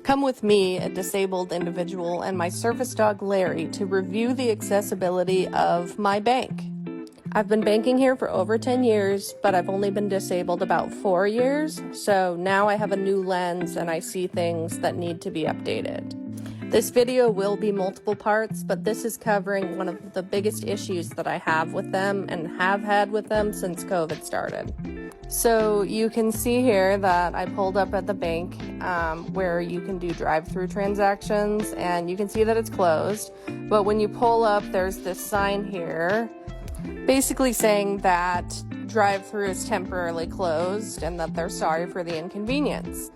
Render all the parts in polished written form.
Come with me, a disabled individual, and my service dog Larry to review the accessibility of my bank. I've been banking here for over 10 years, but I've only been disabled about 4 years, so now I have a new lens and I see things that need to be updated. This video will be multiple parts, but this is covering one of the biggest issues that I have with them and have had with them since COVID started. So you can see here that I pulled up at the bank where you can do drive-through transactions, and you can see that it's closed. But when you pull up, there's this sign here basically saying that drive-through is temporarily closed and that they're sorry for the inconvenience,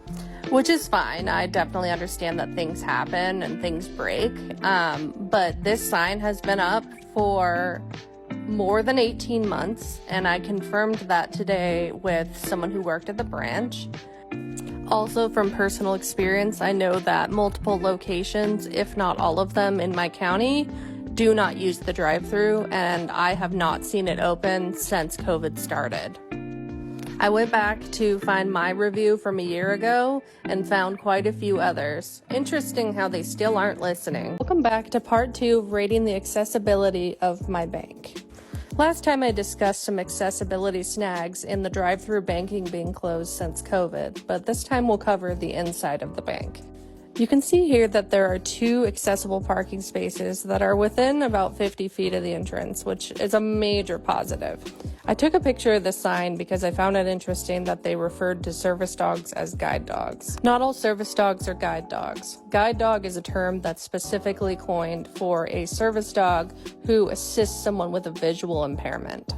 which is fine. I definitely understand that things happen and things break, but this sign has been up for more than 18 months, and I confirmed that today with someone who worked at the branch. Also, from personal experience, I know that multiple locations, if not all of them in my county, do not use the drive-through, and I have not seen it open since COVID started. I went back to find my review from a year ago and found quite a few others. Interesting how they still aren't listening. Welcome back to part 2 of rating the accessibility of my bank. Last time I discussed some accessibility snags in the drive-through banking being closed since COVID, but this time we'll cover the inside of the bank. You can see here that there are 2 accessible parking spaces that are within about 50 feet of the entrance, which is a major positive. I took a picture of the sign because I found it interesting that they referred to service dogs as guide dogs. Not all service dogs are guide dogs. Guide dog is a term that's specifically coined for a service dog who assists someone with a visual impairment.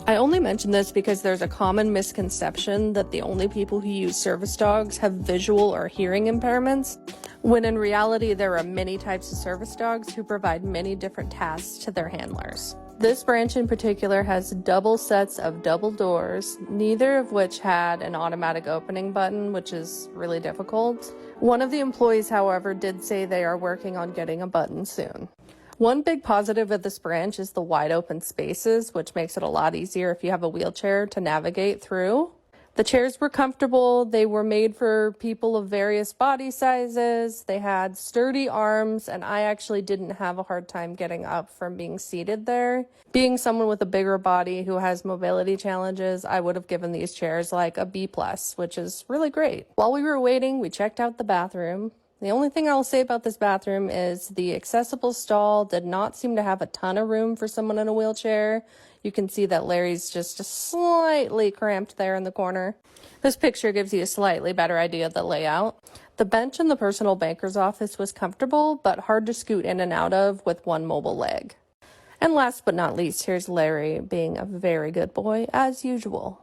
I only mention this because there's a common misconception that the only people who use service dogs have visual or hearing impairments, when in reality there are many types of service dogs who provide many different tasks to their handlers. This branch in particular has double sets of double doors, neither of which had an automatic opening button, which is really difficult. One of the employees, however, did say they are working on getting a button soon. One big positive of this branch is the wide open spaces, which makes it a lot easier if you have a wheelchair to navigate through. The chairs were comfortable. They were made for people of various body sizes. They had sturdy arms, and I actually didn't have a hard time getting up from being seated there. Being someone with a bigger body who has mobility challenges, I would have given these chairs like a B+, which is really great. While we were waiting, we checked out the bathroom. The only thing I'll say about this bathroom is the accessible stall did not seem to have a ton of room for someone in a wheelchair. You can see that Larry's just slightly cramped there in the corner. This picture gives you a slightly better idea of the layout. The bench in the personal banker's office was comfortable, but hard to scoot in and out of with one mobile leg. And last but not least, here's Larry being a very good boy as usual.